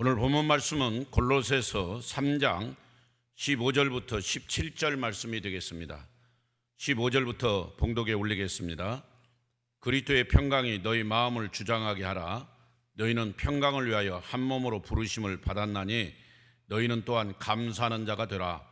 오늘 본문 말씀은 골로새서 3장 15절부터 17절 말씀이 되겠습니다. 15절부터 봉독에 올리겠습니다. 그리스도의 평강이 너희 마음을 주장하게 하라. 너희는 평강을 위하여 한 몸으로 부르심을 받았나니 너희는 또한 감사하는 자가 되라.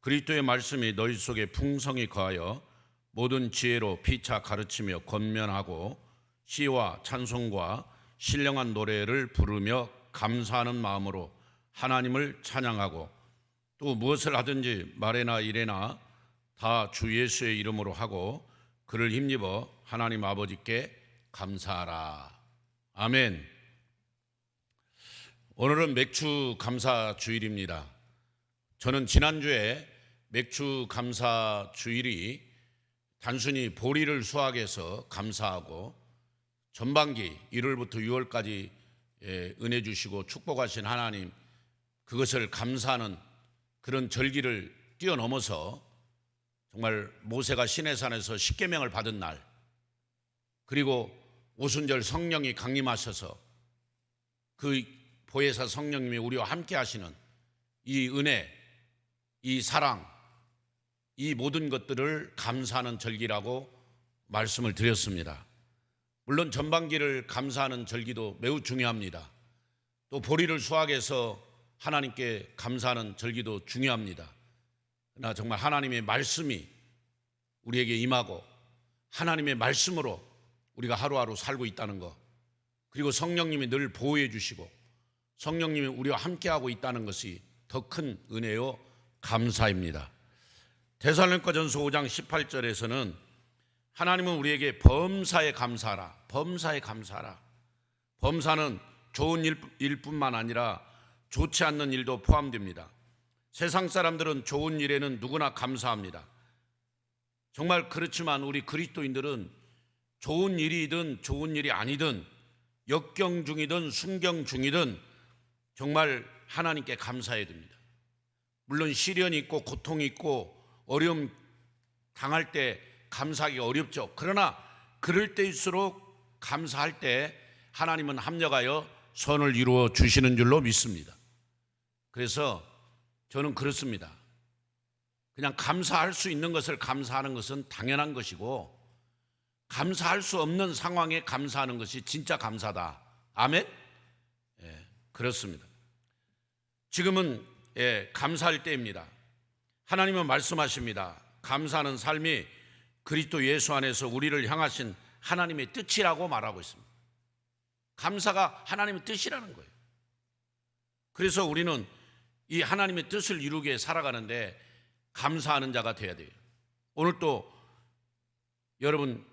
그리스도의 말씀이 너희 속에 풍성히 거하여 모든 지혜로 피차 가르치며 권면하고 시와 찬송과 신령한 노래를 부르며 감사하는 마음으로 하나님을 찬양하고 또 무엇을 하든지 말에나 일에나 다 주 예수의 이름으로 하고 그를 힘입어 하나님 아버지께 감사하라. 아멘. 오늘은 맥주 감사 주일입니다. 저는 지난주에 맥주 감사 주일이 단순히 보리를 수확해서 감사하고 전반기 1월부터 6월까지 은혜 주시고 축복하신 하나님, 그것을 감사하는 그런 절기를 뛰어넘어서 정말 모세가 시내산에서 십계명을 받은 날, 그리고 오순절 성령이 강림하셔서 그 보혜사 성령님이 우리와 함께 하시는 이 은혜, 이 사랑, 이 모든 것들을 감사하는 절기라고 말씀을 드렸습니다. 물론 전반기를 감사하는 절기도 매우 중요합니다. 또 보리를 수확해서 하나님께 감사하는 절기도 중요합니다. 그러나 정말 하나님의 말씀이 우리에게 임하고 하나님의 말씀으로 우리가 하루하루 살고 있다는 것, 그리고 성령님이 늘 보호해 주시고 성령님이 우리와 함께하고 있다는 것이 더 큰 은혜요 감사입니다. 데살로니가전서 5장 18절에서는 하나님은 우리에게 범사에 감사하라. 범사에 감사하라. 범사는 좋은 일뿐만 아니라 좋지 않는 일도 포함됩니다. 세상 사람들은 좋은 일에는 누구나 감사합니다. 정말 그렇지만 우리 그리스도인들은 좋은 일이든 좋은 일이 아니든 역경 중이든 순경 중이든 정말 하나님께 감사해야 됩니다. 물론 시련이 있고 고통이 있고 어려움 당할 때 감사하기 어렵죠. 그러나 그럴 때일수록 감사할 때 하나님은 합력하여 선을 이루어 주시는 줄로 믿습니다. 그래서 저는 그렇습니다. 그냥 감사할 수 있는 것을 감사하는 것은 당연한 것이고 감사할 수 없는 상황에 감사하는 것이 진짜 감사다. 아멘? 그렇습니다. 지금은 감사할 때입니다. 하나님은 말씀하십니다. 감사하는 삶이 그리스도 예수 안에서 우리를 향하신 하나님의 뜻이라고 말하고 있습니다. 감사가 하나님의 뜻이라는 거예요. 그래서 우리는 이 하나님의 뜻을 이루게 살아가는데 감사하는 자가 되어야 돼요. 오늘 또 여러분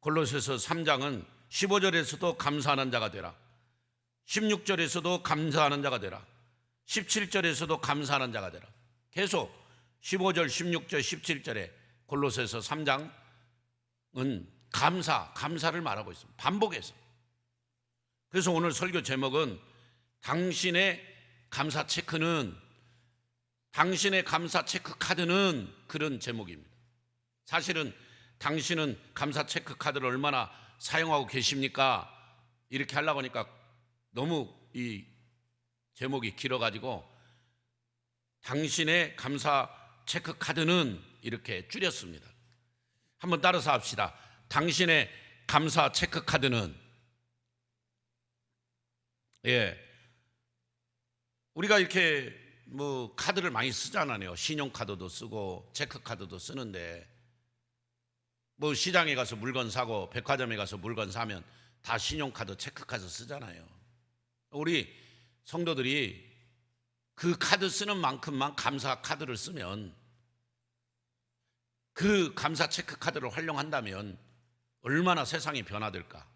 골로새서 3장은 15절에서도 감사하는 자가 되라, 16절에서도 감사하는 자가 되라, 17절에서도 감사하는 자가 되라. 계속 15절, 16절, 17절에 골로새서 3장은 감사를 말하고 있습니다. 반복해서. 그래서 오늘 설교 제목은 당신의 감사 체크는, 당신의 감사 체크 카드는, 그런 제목입니다. 사실은 당신은 감사 체크 카드를 얼마나 사용하고 계십니까? 이렇게 하려고 하니까 너무 이 제목이 길어가지고 당신의 감사 체크 카드는 이렇게 줄였습니다. 한번 따라서 합시다. 당신의 감사 체크 카드는. 우리가 이렇게 카드를 많이 쓰잖아요. 신용카드도 쓰고 체크카드도 쓰는데 시장에 가서 물건 사고 백화점에 가서 물건 사면 다 신용카드, 체크카드 쓰잖아요. 우리 성도들이 그 카드 쓰는 만큼만 감사 카드를 쓰면, 그 감사 체크 카드를 활용한다면 얼마나 세상이 변화될까,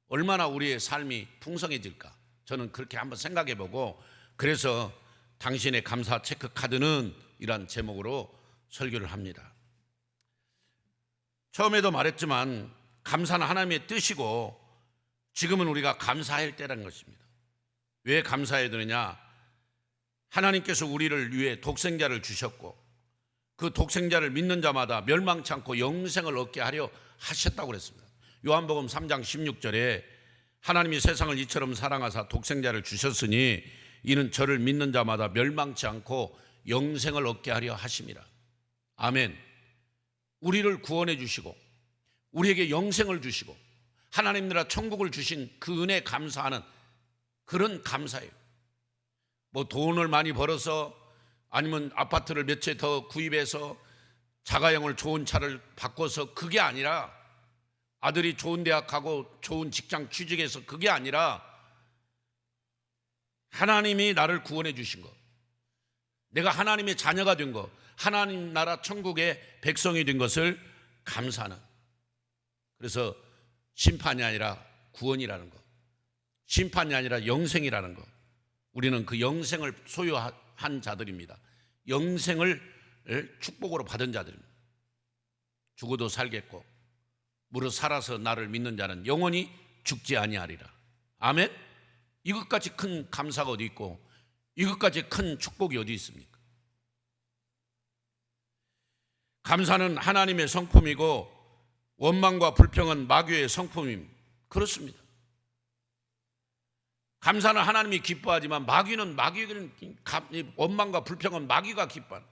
얼마나 우리의 삶이 풍성해질까, 저는 그렇게 한번 생각해 보고, 그래서 당신의 감사 체크 카드는 이란 제목으로 설교를 합니다. 처음에도 말했지만 감사는 하나님의 뜻이고 지금은 우리가 감사할 때라는 것입니다. 왜 감사해야 되느냐? 하나님께서 우리를 위해 독생자를 주셨고 그 독생자를 믿는 자마다 멸망치 않고 영생을 얻게 하려 하셨다고 그랬습니다. 요한복음 3장 16절에 하나님이 세상을 이처럼 사랑하사 독생자를 주셨으니 이는 저를 믿는 자마다 멸망치 않고 영생을 얻게 하려 하심이라. 아멘. 우리를 구원해 주시고 우리에게 영생을 주시고 하나님 나라 천국을 주신 그 은혜에 감사하는 그런 감사예요. 뭐 돈을 많이 벌어서 아니면 아파트를 몇 채 더 구입해서 자가용을 좋은 차를 바꿔서 그게 아니라, 아들이 좋은 대학 가고 좋은 직장 취직해서 그게 아니라 하나님이 나를 구원해 주신 것, 내가 하나님의 자녀가 된 것, 하나님 나라 천국의 백성이 된 것을 감사하는, 그래서 심판이 아니라 구원이라는 것, 심판이 아니라 영생이라는 것, 우리는 그 영생을 소유한 자들입니다. 영생을 축복으로 받은 자들입니다. 죽어도 살겠고 무릇 살아서 나를 믿는 자는 영원히 죽지 아니하리라. 아멘. 이것까지 큰 감사가 어디 있고 이것까지 큰 축복이 어디 있습니까? 감사는 하나님의 성품이고 원망과 불평은 마귀의 성품입니다. 그렇습니다. 감사는 하나님이 기뻐하지만 마귀는 원망과 불평은 마귀가 기뻐하는.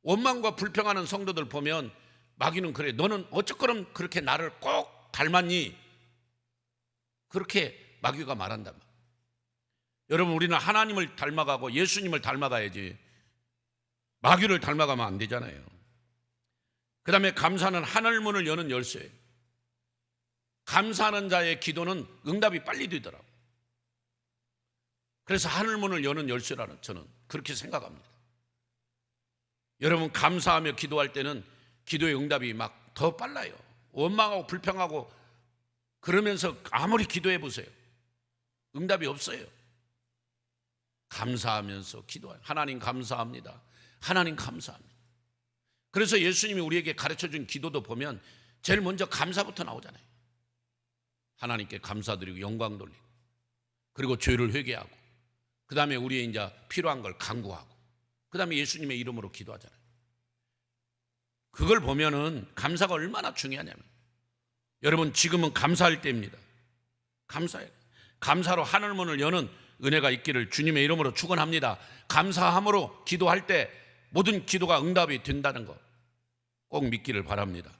원망과 불평하는 성도들 보면 마귀는 그래, 너는 어쩌거든 그렇게 나를 꼭 닮았니? 그렇게 마귀가 말한단 말이에요. 여러분, 우리는 하나님을 닮아가고 예수님을 닮아가야지 마귀를 닮아가면 안 되잖아요. 그 다음에 감사는 하늘문을 여는 열쇠예요. 감사하는 자의 기도는 응답이 빨리 되더라고요. 그래서 하늘문을 여는 열쇠라는, 저는 그렇게 생각합니다. 여러분, 감사하며 기도할 때는 기도의 응답이 막 더 빨라요. 원망하고 불평하고 그러면서 아무리 기도해 보세요, 응답이 없어요. 감사하면서 기도해요. 하나님 감사합니다. 하나님 감사합니다. 그래서 예수님이 우리에게 가르쳐준 기도도 보면 제일 먼저 감사부터 나오잖아요. 하나님께 감사드리고 영광 돌리고, 그리고 죄를 회개하고, 그 다음에 우리의 이제 필요한 걸 간구하고, 그 다음에 예수님의 이름으로 기도하잖아요. 그걸 보면은 감사가 얼마나 중요하냐면, 여러분, 지금은 감사할 때입니다. 감사해요. 감사로 하늘문을 여는 은혜가 있기를 주님의 이름으로 축원합니다. 감사함으로 기도할 때 모든 기도가 응답이 된다는 거 꼭 믿기를 바랍니다.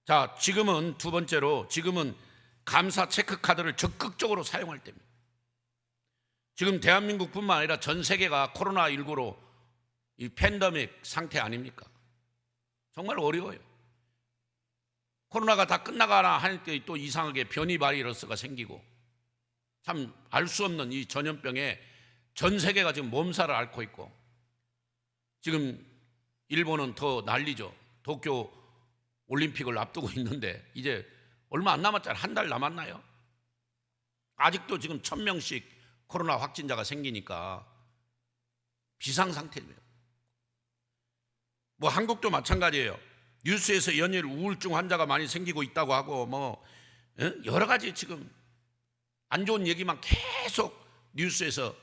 자, 지금은 두 번째로, 지금은 감사 체크카드를 적극적으로 사용할 때입니다. 지금 대한민국뿐만 아니라 전 세계가 코로나19로 이 팬데믹 상태 아닙니까? 정말 어려워요. 코로나가 다 끝나가나 할 때 또 이상하게 변이 바이러스가 생기고, 참 알 수 없는 이 전염병에 전 세계가 지금 몸살을 앓고 있고, 지금 일본은 더 난리죠. 도쿄 올림픽을 앞두고 있는데 이제 얼마 안 남았잖아요. 한 달 남았나요? 아직도 지금 1000명씩 코로나 확진자가 생기니까 비상상태입니다. 뭐 한국도 마찬가지예요. 뉴스에서 연일 우울증 환자가 많이 생기고 있다고 하고, 뭐 여러 가지 지금 안 좋은 얘기만 계속 뉴스에서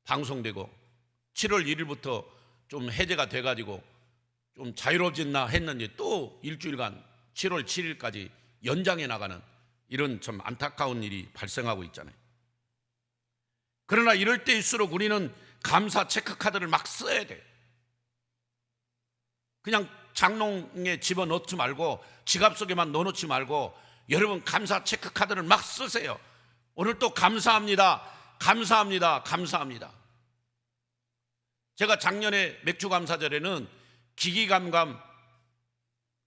방송되고, 7월 1일부터 좀 해제가 돼가지고 좀 자유로워졌나 했는데 또 일주일간 7월 7일까지 연장해 나가는 이런 참 안타까운 일이 발생하고 있잖아요. 그러나 이럴 때일수록 우리는 감사 체크카드를 막 써야 돼요. 그냥 장롱에 집어넣지 말고, 지갑 속에만 넣어놓지 말고, 여러분 감사 체크카드를 막 쓰세요. 오늘 또 감사합니다, 감사합니다, 감사합니다. 제가 작년에 맥주감사절에는 기기감감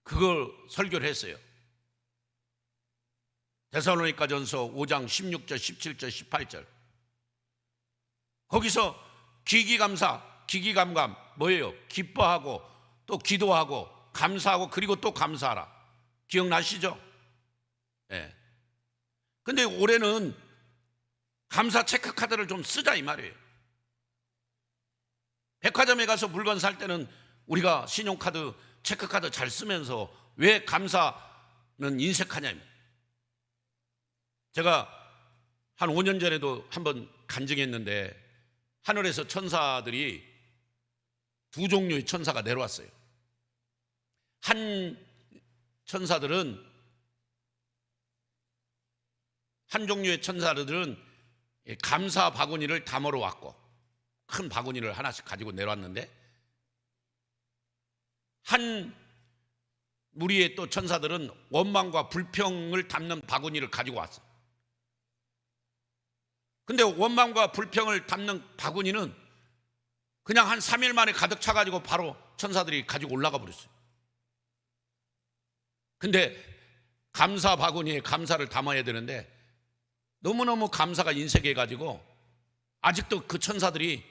그걸 설교를 했어요. 데살로니가전서 5장 16절, 17절, 18절. 거기서 기기감사, 기기감감 뭐예요? 기뻐하고 또 기도하고 감사하고 그리고 또 감사하라. 기억나시죠? 예. 근데 올해는 감사 체크카드를 좀 쓰자 이 말이에요. 백화점에 가서 물건 살 때는 우리가 신용카드, 체크카드 잘 쓰면서 왜 감사는 인색하냐. 제가 한 5년 전에도 한번 간증했는데, 하늘에서 천사들이 두 종류의 천사가 내려왔어요. 한 천사들은 한 종류의 천사들은 감사 바구니를 담으러 왔고, 큰 바구니를 하나씩 가지고 내려왔는데, 한 무리의 또 천사들은 원망과 불평을 담는 바구니를 가지고 왔어. 근데 원망과 불평을 담는 바구니는 그냥 한 3일 만에 가득 차가지고 바로 천사들이 가지고 올라가 버렸어요. 근데 감사 바구니에 감사를 담아야 되는데 너무너무 감사가 인색해가지고 아직도 그 천사들이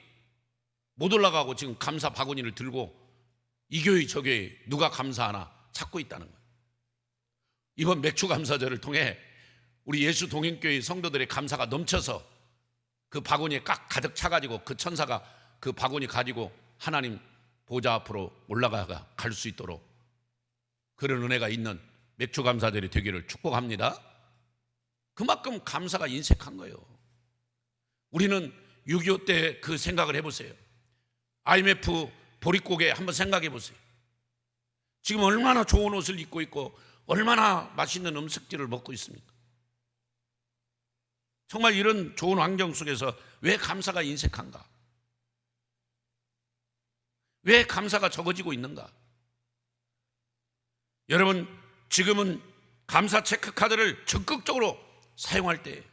못 올라가고 지금 감사 바구니를 들고 이 교회 저 교회 누가 감사하나 찾고 있다는 거예요. 이번 맥주 감사절을 통해 우리 예수 동행교회 성도들의 감사가 넘쳐서 그 바구니에 꽉 가득 차가지고 그 천사가 그 바구니 가지고 하나님 보좌 앞으로 올라가 갈 수 있도록 그런 은혜가 있는 맥주 감사절이 되기를 축복합니다. 그만큼 감사가 인색한 거예요. 우리는 6.25 때 그 생각을 해보세요. IMF 보릿고개 한번 생각해 보세요. 지금 얼마나 좋은 옷을 입고 있고 얼마나 맛있는 음식들을 먹고 있습니까? 정말 이런 좋은 환경 속에서 왜 감사가 인색한가? 왜 감사가 적어지고 있는가? 여러분, 지금은 감사 체크카드를 적극적으로 사용할 때예요.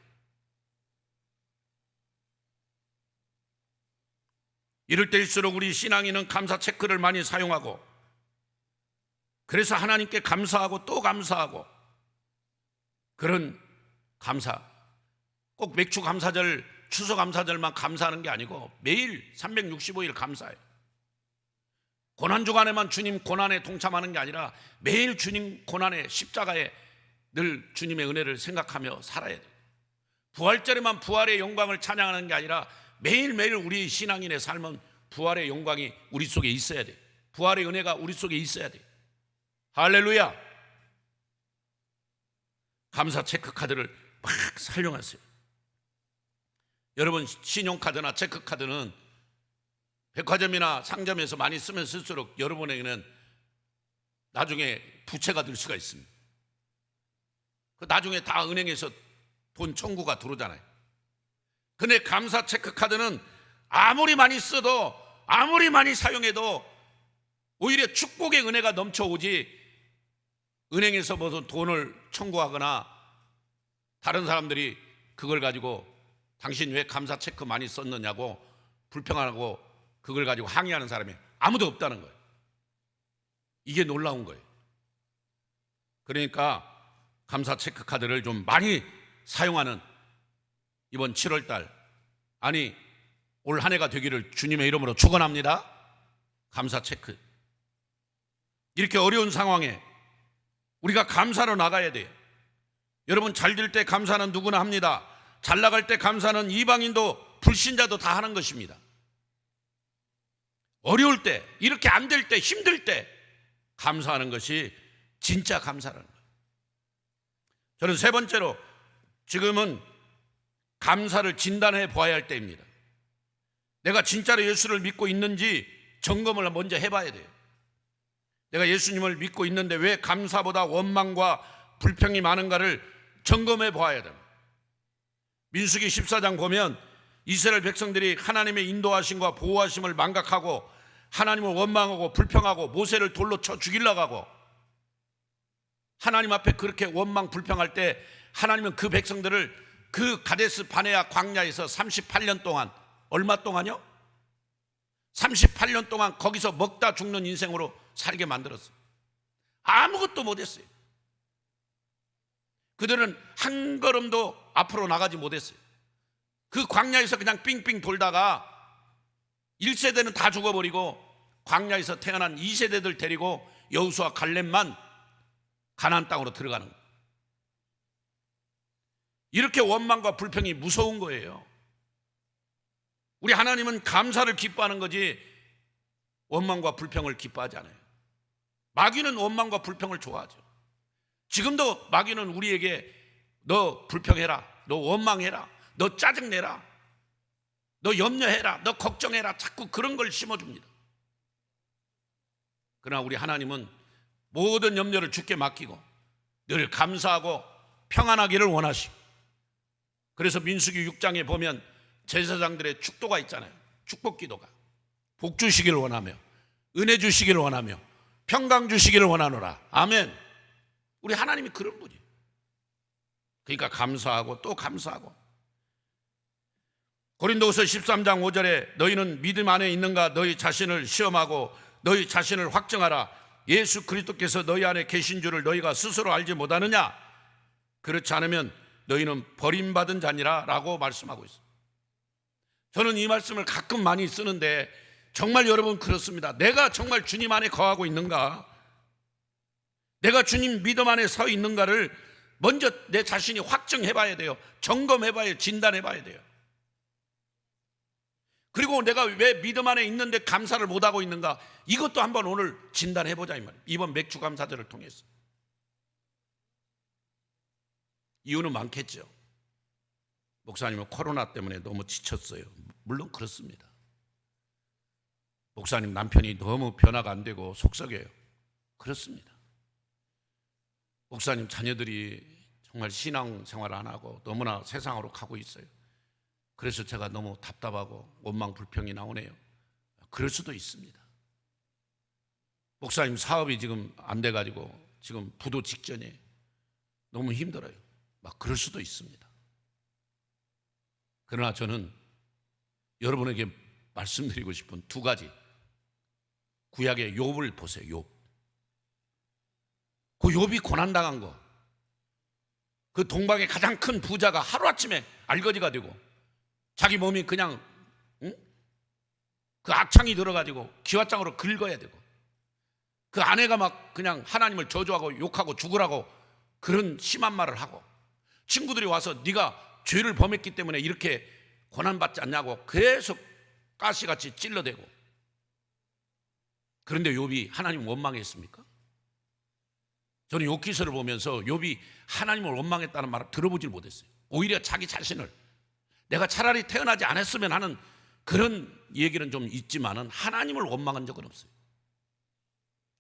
이럴 때일수록 우리 신앙인은 감사 체크를 많이 사용하고, 그래서 하나님께 감사하고 또 감사하고, 그런 감사, 꼭 맥주 감사절, 추수 감사절만 감사하는 게 아니고 매일 365일 감사해요. 고난주간에만 주님 고난에 동참하는 게 아니라 매일 주님 고난에, 십자가에 늘 주님의 은혜를 생각하며 살아야 돼요. 부활절에만 부활의 영광을 찬양하는 게 아니라 매일매일 우리 신앙인의 삶은 부활의 영광이 우리 속에 있어야 돼요. 부활의 은혜가 우리 속에 있어야 돼요. 할렐루야. 감사 체크카드를 막 사용하세요. 여러분, 신용카드나 체크카드는 백화점이나 상점에서 많이 쓰면 쓸수록 여러분에게는 나중에 부채가 될 수가 있습니다. 나중에 다 은행에서 돈 청구가 들어오잖아요. 근데 감사 체크카드는 아무리 많이 써도, 아무리 많이 사용해도 오히려 축복의 은혜가 넘쳐오지, 은행에서 무슨 돈을 청구하거나 다른 사람들이 그걸 가지고 당신 왜 감사 체크 많이 썼느냐고 불평하고 그걸 가지고 항의하는 사람이 아무도 없다는 거예요. 이게 놀라운 거예요. 그러니까 감사 체크 카드를 좀 많이 사용하는 이번 7월달, 아니 올 한 해가 되기를 주님의 이름으로 축원합니다. 감사 체크. 이렇게 어려운 상황에 우리가 감사로 나가야 돼요. 여러분, 잘 될 때 감사는 누구나 합니다. 잘 나갈 때 감사는 이방인도 불신자도 다 하는 것입니다. 어려울 때, 이렇게 안 될 때, 힘들 때 감사하는 것이 진짜 감사라는 거예요. 저는 세 번째로 지금은 감사를 진단해 보아야 할 때입니다. 내가 진짜로 예수를 믿고 있는지 점검을 먼저 해봐야 돼요. 내가 예수님을 믿고 있는데 왜 감사보다 원망과 불평이 많은가를 점검해 보아야 됩니다. 민수기 14장 보면 이스라엘 백성들이 하나님의 인도하심과 보호하심을 망각하고 하나님을 원망하고 불평하고 모세를 돌로 쳐 죽이려고 하고, 하나님 앞에 그렇게 원망 불평할 때 하나님은 그 백성들을 그 가데스 바네아 광야에서 38년 동안, 얼마 동안요? 38년 동안 거기서 먹다 죽는 인생으로 살게 만들었어요. 아무것도 못했어요. 그들은 한 걸음도 앞으로 나가지 못했어요. 그 광야에서 그냥 삥삥 돌다가 1세대는 다 죽어버리고 광야에서 태어난 2세대들 데리고 여호수아 갈렙만 가나안 땅으로 들어가는 거예요. 이렇게 원망과 불평이 무서운 거예요. 우리 하나님은 감사를 기뻐하는 거지 원망과 불평을 기뻐하지 않아요. 마귀는 원망과 불평을 좋아하죠. 지금도 마귀는 우리에게 너 불평해라, 너 원망해라, 너 짜증내라, 너 염려해라, 너 걱정해라, 자꾸 그런 걸 심어줍니다. 그러나 우리 하나님은 모든 염려를 주께 맡기고 늘 감사하고 평안하기를 원하시고 그래서 민수기 6장에 보면 제사장들의 축도가 있잖아요. 축복 기도가. 복 주시기를 원하며 은혜 주시기를 원하며 평강 주시기를 원하노라. 아멘. 우리 하나님이 그런 분이에요. 그러니까 감사하고 또 감사하고. 고린도후서 13장 5절에 너희는 믿음 안에 있는가 너희 자신을 시험하고 너희 자신을 확증하라. 예수 그리스도께서 너희 안에 계신 줄을 너희가 스스로 알지 못하느냐? 그렇지 않으면 너희는 버림받은 자니라 라고 말씀하고 있어요. 저는 이 말씀을 가끔 많이 쓰는데 정말 여러분 그렇습니다. 내가 정말 주님 안에 거하고 있는가? 내가 주님 믿음 안에 서 있는가를 먼저 내 자신이 확증해 봐야 돼요. 점검해 봐야, 진단해 봐야 돼요. 그리고 내가 왜 믿음 안에 있는데 감사를 못하고 있는가? 이것도 한번 오늘 진단해 보자 이 말이에요. 이번 맥주 감사절을 통해서. 이유는 많겠죠. 목사님은 코로나 때문에 너무 지쳤어요. 물론 그렇습니다. 목사님 남편이 너무 변화가 안 되고 속썩여요. 그렇습니다. 목사님 자녀들이 정말 신앙생활을 안 하고 너무나 세상으로 가고 있어요. 그래서 제가 너무 답답하고 원망 불평이 나오네요. 그럴 수도 있습니다. 목사님 사업이 지금 안 돼가지고 지금 부도 직전에 너무 힘들어요. 막 그럴 수도 있습니다. 그러나 저는 여러분에게 말씀드리고 싶은 두 가지. 구약의 욥을 보세요. 욥. 그 욥이 고난당한 거. 그 동방의 가장 큰 부자가 하루아침에 알거지가 되고 자기 몸이 그냥 그 악창이 들어가지고 기와장으로 긁어야 되고 그 아내가 막 그냥 하나님을 저주하고 욕하고 죽으라고 그런 심한 말을 하고 친구들이 와서 네가 죄를 범했기 때문에 이렇게 고난받지 않냐고 계속 가시같이 찔러대고. 그런데 욥이 하나님 원망했습니까? 저는 욥기서를 보면서 욥이 하나님을 원망했다는 말을 들어보질 못했어요. 오히려 자기 자신을 내가 차라리 태어나지 않았으면 하는 그런 얘기는 좀 있지만은 하나님을 원망한 적은 없어요.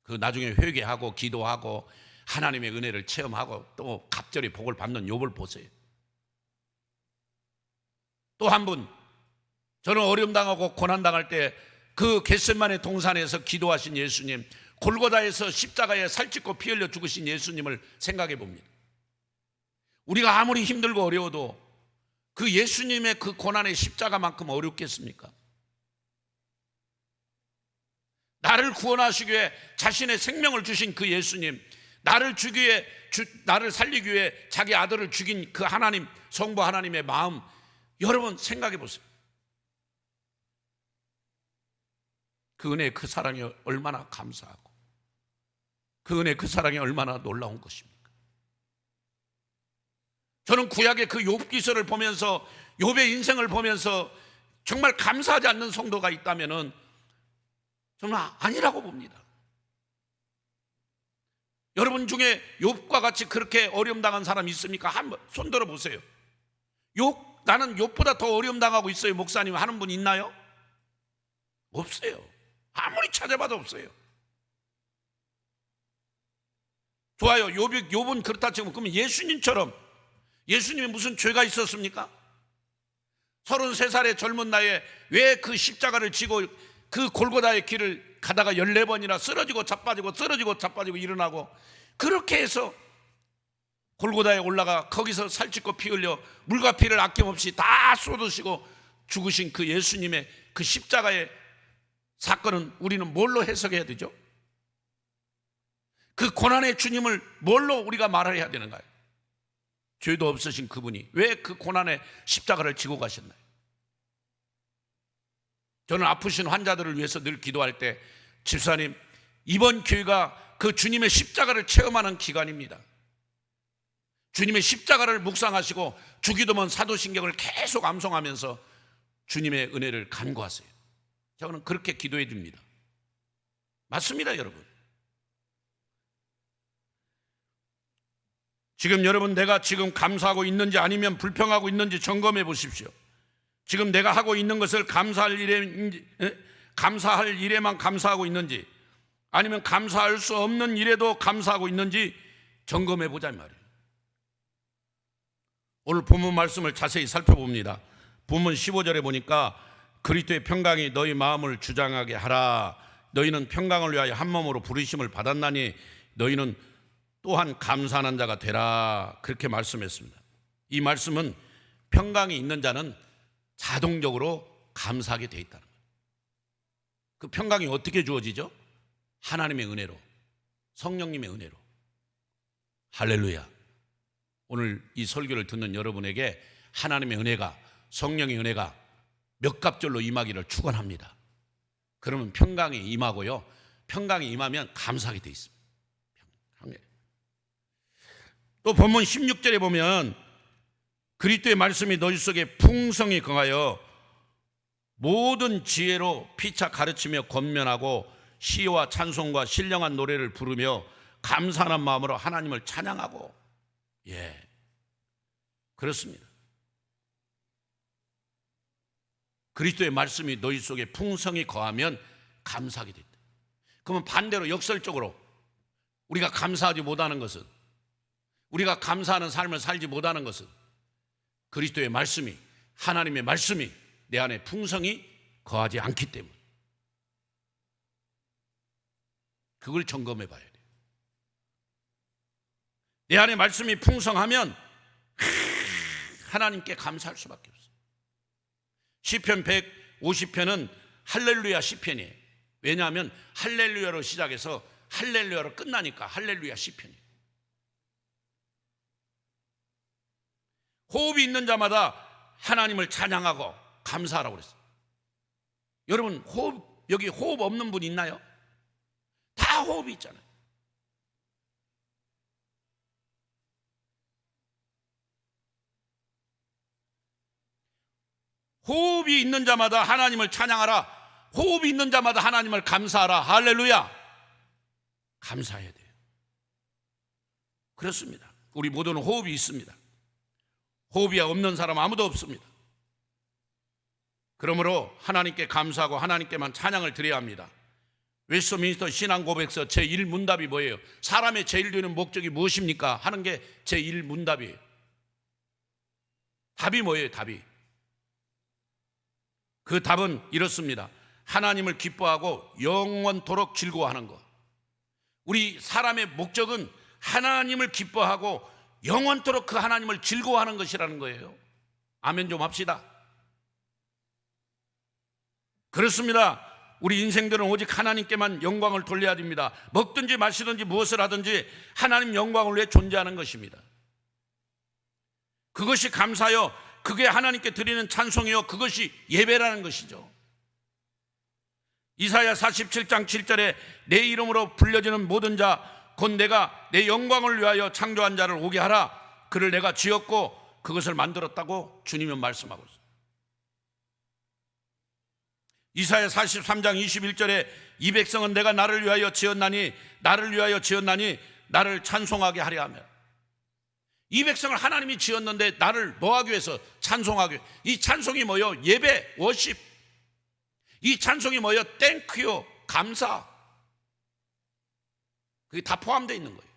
그 나중에 회개하고 기도하고 하나님의 은혜를 체험하고 또 갑절히 복을 받는 욥을 보세요. 또 한 분, 저는 어려움 당하고 고난 당할 때 그 겟세마네 동산에서 기도하신 예수님, 골고다에서 십자가에 살찌고 피 흘려 죽으신 예수님을 생각해 봅니다. 우리가 아무리 힘들고 어려워도 그 예수님의 그 고난의 십자가만큼 어렵겠습니까? 나를 구원하시기 위해 자신의 생명을 주신 그 예수님, 나를 살리기 위해 자기 아들을 죽인 그 하나님, 성부 하나님의 마음, 여러분 생각해 보세요. 그 은혜, 그 사랑이 얼마나 감사하고 그 은혜, 그 사랑이 얼마나 놀라운 것입니까? 저는 구약의 그 욥기서를 보면서 욥의 인생을 보면서 정말 감사하지 않는 성도가 있다면은 정말 아니라고 봅니다. 여러분 중에 욥과 같이 그렇게 어려움 당한 사람 있습니까? 한번 손 들어 보세요. 나는 욥보다 더 어려움 당하고 있어요, 목사님 하는 분 있나요? 없어요. 아무리 찾아봐도 없어요. 좋아요. 욥은 그렇다 치면 그러면 예수님처럼, 예수님이 무슨 죄가 있었습니까? 33살의 젊은 나이에 왜 그 십자가를 지고 그 골고다의 길을 가다가 14번이나 쓰러지고 자빠지고 쓰러지고 자빠지고 일어나고 그렇게 해서 골고다에 올라가 거기서 살찌고 피 흘려 물과 피를 아낌없이 다 쏟으시고 죽으신 그 예수님의 그 십자가의 사건은 우리는 뭘로 해석해야 되죠? 그 고난의 주님을 뭘로 우리가 말을 해야 되는가요? 죄도 없으신 그분이 왜 그 고난의 십자가를 지고 가셨나요? 저는 아프신 환자들을 위해서 늘 기도할 때, 집사님, 이번 교회가 그 주님의 십자가를 체험하는 기간입니다. 주님의 십자가를 묵상하시고 주기도문 사도신경을 계속 암송하면서 주님의 은혜를 간구하세요. 저는 그렇게 기도해 줍니다. 맞습니다, 여러분. 지금 여러분, 내가 지금 감사하고 있는지 아니면 불평하고 있는지 점검해 보십시오. 지금 내가 하고 있는 것을 감사할 일에만 감사하고 있는지 아니면 감사할 수 없는 일에도 감사하고 있는지 점검해 보자 이 말이에요. 오늘 본문 말씀을 자세히 살펴봅니다. 본문 15절에 보니까 그리스도의 평강이 너희 마음을 주장하게 하라. 너희는 평강을 위하여 한 몸으로 부르심을 받았나니 너희는 또한 감사하는 자가 되라. 그렇게 말씀했습니다. 이 말씀은 평강이 있는 자는 자동적으로 감사하게 돼 있다는 거예요. 그 평강이 어떻게 주어지죠? 하나님의 은혜로, 성령님의 은혜로. 할렐루야. 오늘 이 설교를 듣는 여러분에게 하나님의 은혜가, 성령의 은혜가 몇 갑절로 임하기를 축원합니다. 그러면 평강이 임하고요, 평강이 임하면 감사하게 돼 있습니다. 또 본문 16절에 보면 그리스도의 말씀이 너희 속에 풍성히 거하여 모든 지혜로 피차 가르치며 권면하고 시와 찬송과 신령한 노래를 부르며 감사하는 마음으로 하나님을 찬양하고. 그렇습니다. 그리스도의 말씀이 너희 속에 풍성히 거하면 감사하게 된다. 그러면 반대로 역설적으로 우리가 감사하지 못하는 것은, 우리가 감사하는 삶을 살지 못하는 것은 그리스도의 말씀이, 하나님의 말씀이 내 안에 풍성히 거하지 않기 때문에 그걸 점검해 봐야 돼요. 내 안에 말씀이 풍성하면 하나님께 감사할 수밖에 없어요. 시편 150편은 할렐루야 시편이에요. 왜냐하면 할렐루야로 시작해서 할렐루야로 끝나니까 할렐루야 시편이에요. 호흡이 있는 자마다 하나님을 찬양하고 감사하라고 그랬어요. 여러분, 여기 호흡 없는 분 있나요? 다 호흡이 있잖아요. 호흡이 있는 자마다 하나님을 찬양하라. 호흡이 있는 자마다 하나님을 감사하라. 할렐루야. 감사해야 돼요. 그렇습니다. 우리 모두는 호흡이 있습니다. 호흡이 없는 사람 아무도 없습니다. 그러므로 하나님께 감사하고 하나님께만 찬양을 드려야 합니다. 웨스트민스터 신앙고백서 제1문답이 뭐예요? 사람의 제일 되는 목적이 무엇입니까? 하는 게 제1문답이에요. 답이 뭐예요? 답이. 그 답은 이렇습니다. 하나님을 기뻐하고 영원토록 즐거워하는 것. 우리 사람의 목적은 하나님을 기뻐하고 영원토록 그 하나님을 즐거워하는 것이라는 거예요. 아멘 좀 합시다. 그렇습니다. 우리 인생들은 오직 하나님께만 영광을 돌려야 됩니다. 먹든지 마시든지 무엇을 하든지 하나님 영광을 위해 존재하는 것입니다. 그것이 감사요, 그게 하나님께 드리는 찬송이요, 그것이 예배라는 것이죠. 이사야 47장 7절에 내 이름으로 불려지는 모든 자 곧 내가 내 영광을 위하여 창조한 자를 오게 하라. 그를 내가 지었고 그것을 만들었다고 주님은 말씀하고 있습니다. 이사야 43장 21절에 이 백성은 내가 나를 위하여 지었나니 나를 찬송하게 하려 하며. 이 백성을 하나님이 지었는데 나를 뭐하기 위해서? 찬송하기 위해서. 이 찬송이 뭐예요? 예배, 워십. 이 찬송이 뭐예요? 땡큐, 감사. 그게 다 포함되어 있는 거예요.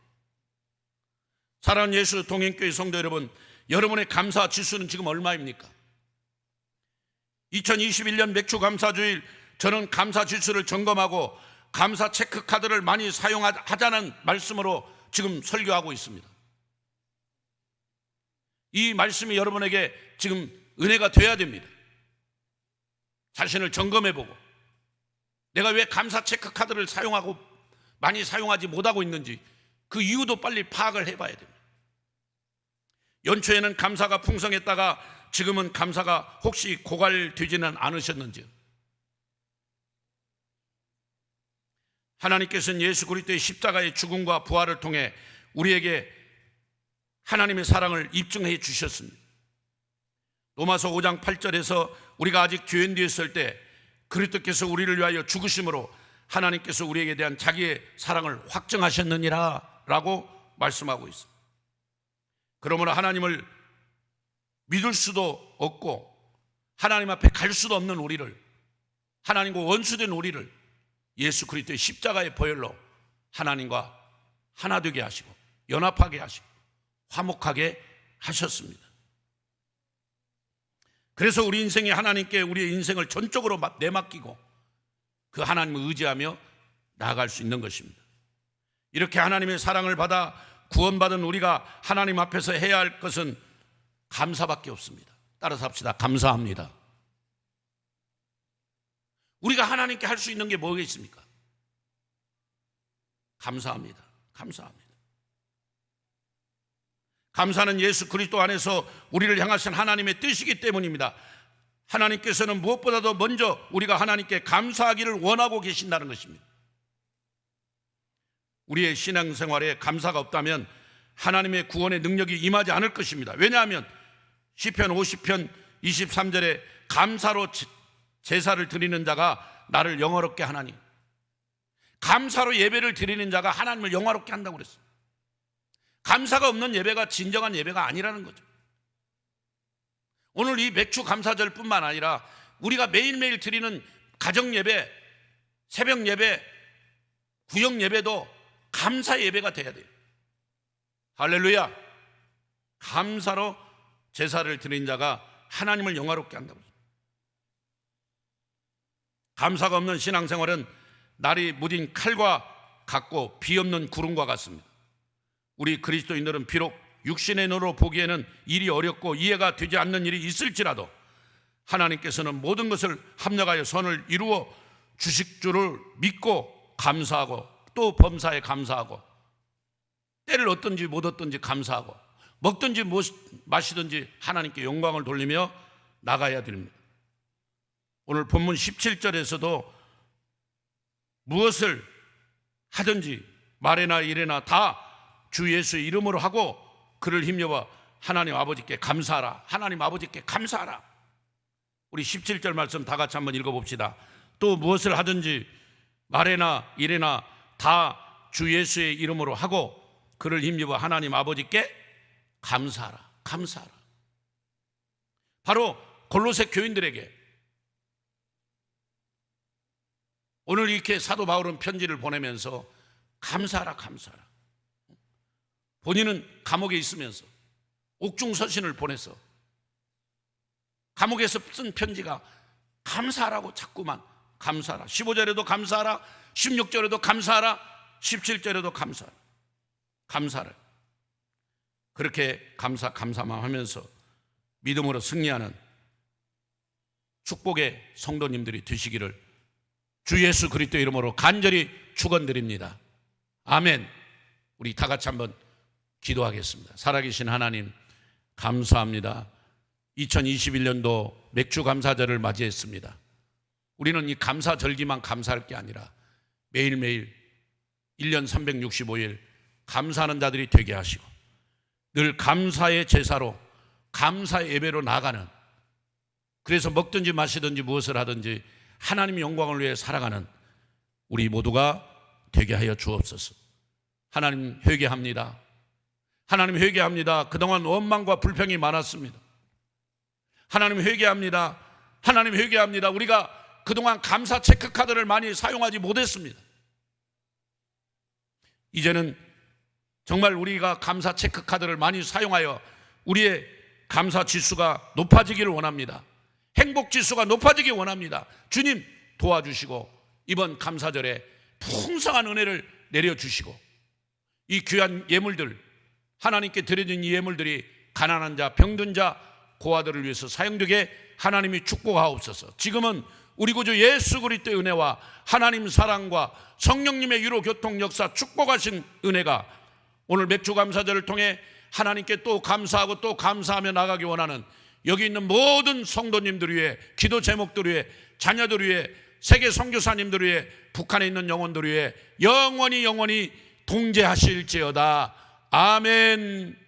사랑하는 예수 동행교회 성도 여러분, 여러분의 감사 지수는 지금 얼마입니까? 2021년 맥주 감사주일, 저는 감사 지수를 점검하고 감사 체크카드를 많이 사용하자는 말씀으로 지금 설교하고 있습니다. 이 말씀이 여러분에게 지금 은혜가 돼야 됩니다. 자신을 점검해보고 내가 왜 감사 체크카드를 많이 사용하지 못하고 있는지 그 이유도 빨리 파악을 해봐야 됩니다. 연초에는 감사가 풍성했다가 지금은 감사가 혹시 고갈되지는 않으셨는지요? 하나님께서는 예수 그리스도의 십자가의 죽음과 부활을 통해 우리에게 하나님의 사랑을 입증해 주셨습니다. 로마서 5장 8절에서 우리가 아직 죄인되었을 때 그리스도께서 우리를 위하여 죽으심으로 하나님께서 우리에게 대한 자기의 사랑을 확증하셨느니라 라고 말씀하고 있습니다. 그러므로 하나님을 믿을 수도 없고 하나님 앞에 갈 수도 없는 우리를, 하나님과 원수된 우리를 예수 그리스도의 십자가의 보혈로 하나님과 하나 되게 하시고 연합하게 하시고 화목하게 하셨습니다. 그래서 우리 인생이 하나님께 우리의 인생을 전적으로 내맡기고 그 하나님을 의지하며 나아갈 수 있는 것입니다. 이렇게 하나님의 사랑을 받아 구원받은 우리가 하나님 앞에서 해야 할 것은 감사밖에 없습니다. 따라서 합시다. 감사합니다. 우리가 하나님께 할 수 있는 게 뭐가 있습니까? 감사합니다. 감사합니다. 감사는 예수 그리스도 안에서 우리를 향하신 하나님의 뜻이기 때문입니다. 하나님께서는 무엇보다도 먼저 우리가 하나님께 감사하기를 원하고 계신다는 것입니다. 우리의 신앙생활에 감사가 없다면 하나님의 구원의 능력이 임하지 않을 것입니다. 왜냐하면 시편 50편 23절에 감사로 제사를 드리는 자가 나를 영화롭게 하나니, 감사로 예배를 드리는 자가 하나님을 영화롭게 한다고 그랬어요. 감사가 없는 예배가 진정한 예배가 아니라는 거죠. 오늘 이 맥주 감사절뿐만 아니라 우리가 매일매일 드리는 가정 예배, 새벽 예배, 구역 예배도 감사 예배가 돼야 돼요. 할렐루야. 감사로 제사를 드린 자가 하나님을 영화롭게 한다고. 감사가 없는 신앙생활은 날이 무딘 칼과 같고 비 없는 구름과 같습니다. 우리 그리스도인들은 비록 육신의 눈으로 보기에는 일이 어렵고 이해가 되지 않는 일이 있을지라도 하나님께서는 모든 것을 합력하여 선을 이루어 주실 줄을 믿고 감사하고, 또 범사에 감사하고, 때를 얻든지 못 얻든지 감사하고, 먹든지 마시든지 하나님께 영광을 돌리며 나가야 됩니다. 오늘 본문 17절에서도 무엇을 하든지 말에나 일에나 다 주 예수의 이름으로 하고 그를 힘입어 하나님 아버지께 감사하라. 하나님 아버지께 감사하라. 우리 17절 말씀 다 같이 한번 읽어봅시다. 또 무엇을 하든지 말에나 일에나 다 주 예수의 이름으로 하고 그를 힘입어 하나님 아버지께 감사하라. 감사하라. 바로 골로새 교인들에게 오늘 이렇게 사도 바울은 편지를 보내면서 감사하라, 감사하라. 본인은 감옥에 있으면서 옥중서신을 보내서 감옥에서 쓴 편지가 감사하라고 자꾸만 감사하라. 15절에도 감사하라, 16절에도 감사하라, 17절에도 감사하라. 감사를 그렇게 감사만 하면서 믿음으로 승리하는 축복의 성도님들이 되시기를 주 예수 그리스도 이름으로 간절히 축원드립니다. 아멘. 우리 다 같이 한번 기도하겠습니다. 살아계신 하나님 감사합니다. 2021년도 맥주 감사절을 맞이했습니다. 우리는 이 감사절기만 감사할 게 아니라 매일매일 1년 365일 감사하는 자들이 되게 하시고 늘 감사의 제사로 감사의 예배로 나가는, 그래서 먹든지 마시든지 무엇을 하든지 하나님의 영광을 위해 살아가는 우리 모두가 되게 하여 주옵소서. 하나님 회개합니다. 하나님 회개합니다. 그동안 원망과 불평이 많았습니다. 하나님 회개합니다. 하나님 회개합니다. 우리가 그동안 감사 체크카드를 많이 사용하지 못했습니다. 이제는 정말 우리가 감사 체크카드를 많이 사용하여 우리의 감사 지수가 높아지기를 원합니다. 행복 지수가 높아지기 원합니다. 주님 도와주시고 이번 감사절에 풍성한 은혜를 내려주시고 이 귀한 예물들, 하나님께 드려진 이 예물들이 가난한 자, 병든 자, 고아들을 위해서 사용되게 하나님이 축복하옵소서. 지금은 우리 구주 예수 그리스도의 은혜와 하나님 사랑과 성령님의 유로 교통 역사 축복하신 은혜가 오늘 맥주 감사절을 통해 하나님께 또 감사하고 또 감사하며 나가기 원하는 여기 있는 모든 성도님들 위해, 기도 제목들 위해, 자녀들 위해, 세계 선교사님들 위해, 북한에 있는 영혼들 위해 영원히 동재하실지어다. 아멘.